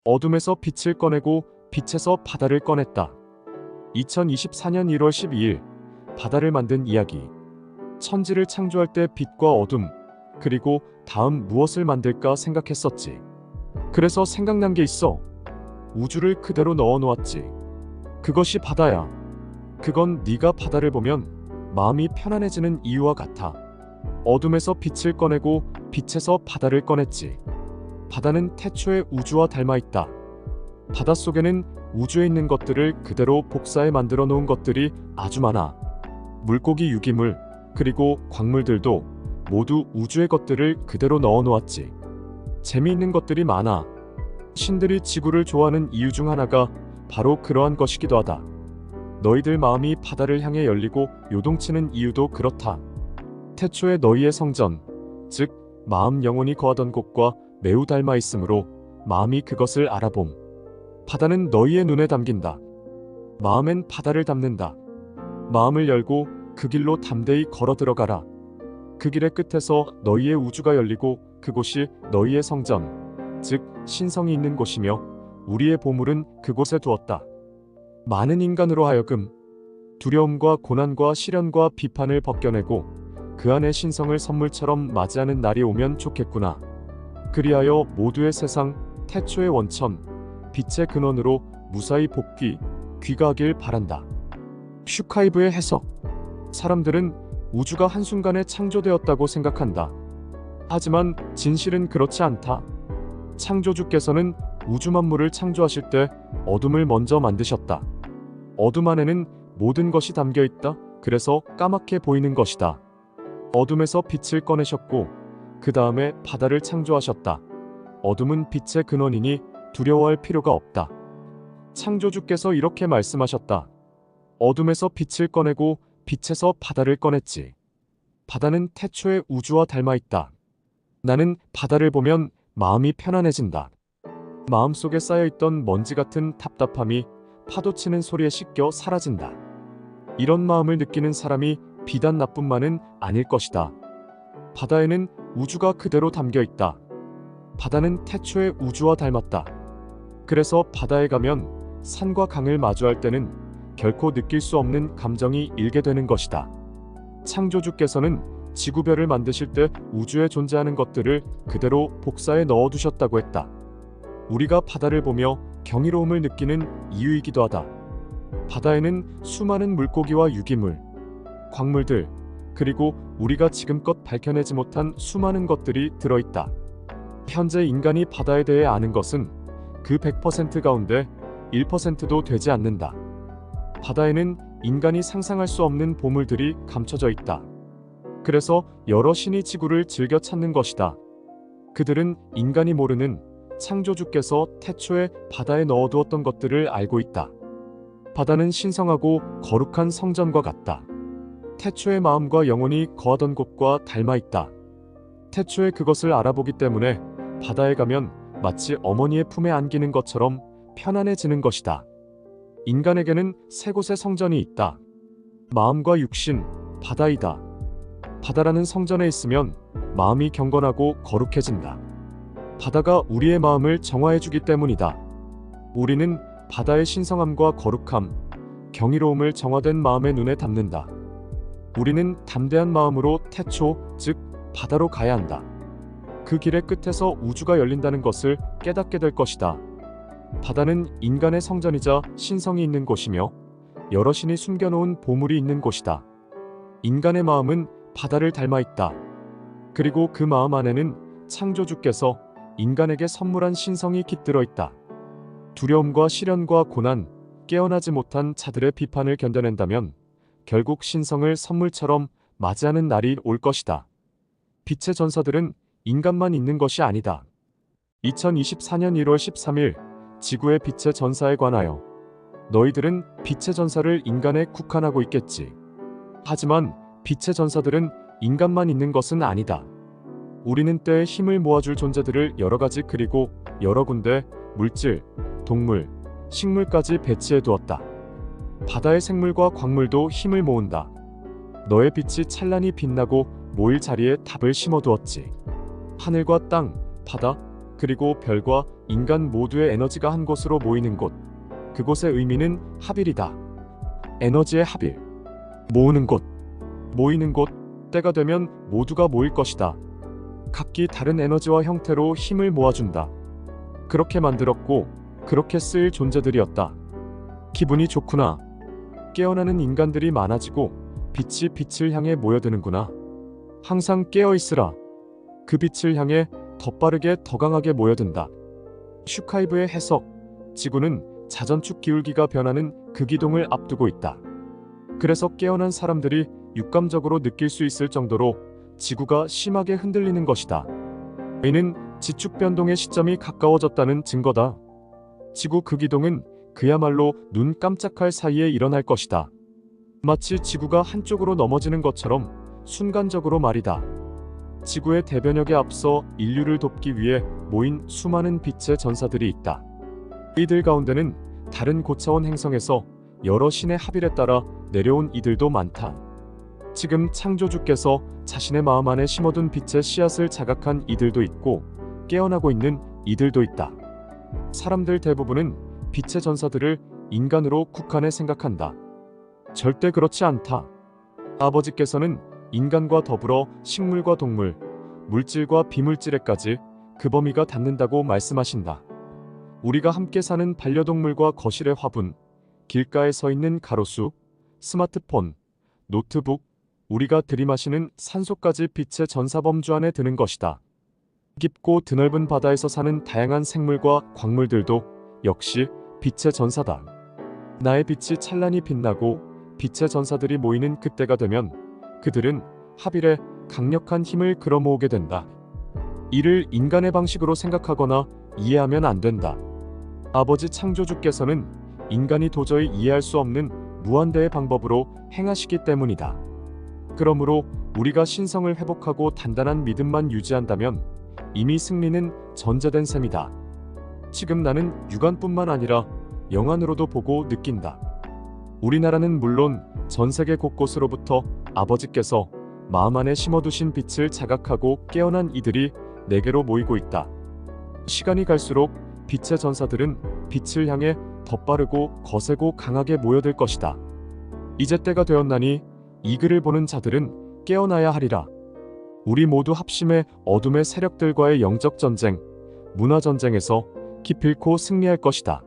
어둠에서 빛을 꺼내고 빛에서 바다를 꺼냈다. 2024년 1월 12일 바다를 만든 이야기. 천지를 창조할 때 빛과 어둠, 그리고 다음 무엇을 만들까 생각했었지. 그래서 생각난 게 있어. 우주를 그대로 넣어 놓았지. 그것이 바다야. 그건 네가 바다를 보면 마음이 편안해지는 이유와 같아. 어둠에서 빛을 꺼내고 빛에서 바다를 꺼냈지. 바다는 태초의 우주와 닮아 있다. 바닷속에는 우주에 있는 것들을 그대로 복사해 만들어 놓은 것들이 아주 많아. 물고기 유기물, 그리고 광물들도 모두 우주의 것들을 그대로 넣어 놓았지. 재미있는 것들이 많아. 신들이 지구를 좋아하는 이유 중 하나가 바로 그러한 것이기도 하다. 너희들 마음이 바다를 향해 열리고 요동치는 이유도 그렇다. 태초의 너희의 성전, 즉 마음 영혼이 거하던 곳과 매우 닮아 있으므로 마음이 그것을 알아봄. 바다는 너희의 눈에 담긴다. 마음엔 바다를 담는다. 마음을 열고 그 길로 담대히 걸어 들어가라. 그 길의 끝에서 너희의 우주가 열리고 그곳이 너희의 성전, 즉 신성이 있는 곳이며 우리의 보물은 그곳에 두었다. 많은 인간으로 하여금 두려움과 고난과 시련과 비판을 벗겨내고 그 안의 신성을 선물처럼 맞이하는 날이 오면 좋겠구나. 그리하여 모두의 세상, 태초의 원천, 빛의 근원으로 무사히 복귀, 귀가하길 바란다. 슈카이브의 해석. 사람들은 우주가 한순간에 창조되었다고 생각한다. 하지만 진실은 그렇지 않다. 창조주께서는 우주 만물을 창조하실 때 어둠을 먼저 만드셨다. 어둠 안에는 모든 것이 담겨 있다. 그래서 까맣게 보이는 것이다. 어둠에서 빛을 꺼내셨고 그 다음에 바다를 창조하셨다. 어둠은 빛의 근원이니 두려워할 필요가 없다. 창조주께서 이렇게 말씀하셨다. 어둠에서 빛을 꺼내고 빛에서 바다를 꺼냈지. 바다는 태초의 우주와 닮아 있다. 나는 바다를 보면 마음이 편안해진다. 마음속에 쌓여있던 먼지 같은 답답함이 파도치는 소리에 씻겨 사라진다. 이런 마음을 느끼는 사람이 비단 나뿐만은 아닐 것이다. 바다에는 우주가 그대로 담겨 있다. 바다는 태초의 우주와 닮았다. 그래서 바다에 가면 산과 강을 마주할 때는 결코 느낄 수 없는 감정이 일게 되는 것이다. 창조주께서는 지구별을 만드실 때 우주에 존재하는 것들을 그대로 복사해 넣어두셨다고 했다. 우리가 바다를 보며 경이로움을 느끼는 이유이기도 하다. 바다에는 수많은 물고기와 유기물, 광물들, 그리고 우리가 지금껏 밝혀내지 못한 수많은 것들이 들어있다. 현재 인간이 바다에 대해 아는 것은 그 100% 가운데 1%도 되지 않는다. 바다에는 인간이 상상할 수 없는 보물들이 감춰져 있다. 그래서 여러 신이 지구를 즐겨 찾는 것이다. 그들은 인간이 모르는 창조주께서 태초에 바다에 넣어두었던 것들을 알고 있다. 바다는 신성하고 거룩한 성전과 같다. 태초의 마음과 영혼이 거하던 곳과 닮아 있다. 태초에 그것을 알아보기 때문에 바다에 가면 마치 어머니의 품에 안기는 것처럼 편안해지는 것이다. 인간에게는 세 곳의 성전이 있다. 마음과 육신, 바다이다. 바다라는 성전에 있으면 마음이 경건하고 거룩해진다. 바다가 우리의 마음을 정화해주기 때문이다. 우리는 바다의 신성함과 거룩함, 경이로움을 정화된 마음의 눈에 담는다. 우리는 담대한 마음으로 태초, 즉 바다로 가야 한다. 그 길의 끝에서 우주가 열린다는 것을 깨닫게 될 것이다. 바다는 인간의 성전이자 신성이 있는 곳이며 여러 신이 숨겨놓은 보물이 있는 곳이다. 인간의 마음은 바다를 닮아 있다. 그리고 그 마음 안에는 창조주께서 인간에게 선물한 신성이 깃들어 있다. 두려움과 시련과 고난, 깨어나지 못한 자들의 비판을 견뎌낸다면 결국 신성을 선물처럼 맞이하는 날이 올 것이다. 빛의 전사들은 인간만 있는 것이 아니다. 2024년 1월 13일 지구의 빛의 전사에 관하여 너희들은 빛의 전사를 인간에 국한하고 있겠지. 하지만 빛의 전사들은 인간만 있는 것은 아니다. 우리는 때에 힘을 모아줄 존재들을 여러 가지 그리고 여러 군데 물질, 동물, 식물까지 배치해 두었다. 바다의 생물과 광물도 힘을 모은다. 너의 빛이 찬란히 빛나고 모일 자리에 답을 심어 두었지. 하늘과 땅, 바다, 그리고 별과 인간 모두의 에너지가 한 곳으로 모이는 곳. 그곳의 의미는 합일이다. 에너지의 합일. 모으는 곳. 모이는 곳. 때가 되면 모두가 모일 것이다. 각기 다른 에너지와 형태로 힘을 모아준다. 그렇게 만들었고 그렇게 쓰일 존재들이었다. 기분이 좋구나. 깨어나는 인간들이 많아지고 빛이 빛을 향해 모여드는구나. 항상 깨어있으라. 그 빛을 향해 더 빠르게 더 강하게 모여든다. 슈카이브의 해석. 지구는 자전축 기울기가 변하는 그 기동을 앞두고 있다. 그래서 깨어난 사람들이 육감적으로 느낄 수 있을 정도로 지구가 심하게 흔들리는 것이다. 이는 지축 변동의 시점이 가까워졌다는 증거다. 지구 그 기동은 그야말로 눈 깜짝할 사이에 일어날 것이다. 마치 지구가 한쪽으로 넘어지는 것처럼 순간적으로 말이다. 지구의 대변역에 앞서 인류를 돕기 위해 모인 수많은 빛의 전사들이 있다. 이들 가운데는 다른 고차원 행성에서 여러 신의 합일에 따라 내려온 이들도 많다. 지금 창조주께서 자신의 마음 안에 심어둔 빛의 씨앗을 자각한 이들도 있고 깨어나고 있는 이들도 있다. 사람들 대부분은 빛의 전사들을 인간으로 국한해 생각한다. 절대 그렇지 않다. 아버지께서는 인간과 더불어 식물과 동물, 물질과 비물질에까지 그 범위가 닿는다고 말씀하신다. 우리가 함께 사는 반려동물과 거실의 화분, 길가에 서 있는 가로수, 스마트폰, 노트북, 우리가 들이마시는 산소까지 빛의 전사범주 안에 드는 것이다. 깊고 드넓은 바다에서 사는 다양한 생물과 광물들도 역시 빛의 전사다. 나의 빛이 찬란히 빛나고 빛의 전사들이 모이는 그때가 되면 그들은 합일에 강력한 힘을 끌어모으게 된다. 이를 인간의 방식으로 생각하거나 이해하면 안 된다. 아버지 창조주께서는 인간이 도저히 이해할 수 없는 무한대의 방법으로 행하시기 때문이다. 그러므로 우리가 신성을 회복하고 단단한 믿음만 유지한다면 이미 승리는 전제된 셈이다. 지금 나는 육안뿐만 아니라 영안으로도 보고 느낀다. 우리나라는 물론 전 세계 곳곳으로부터 아버지께서 마음 안에 심어두신 빛을 자각하고 깨어난 이들이 내게로 모이고 있다. 시간이 갈수록 빛의 전사들은 빛을 향해 더 빠르고 거세고 강하게 모여들 것이다. 이제 때가 되었나니 이 글을 보는 자들은 깨어나야 하리라. 우리 모두 합심해 어둠의 세력들과의 영적 전쟁, 문화 전쟁에서 기필코 승리할 것이다.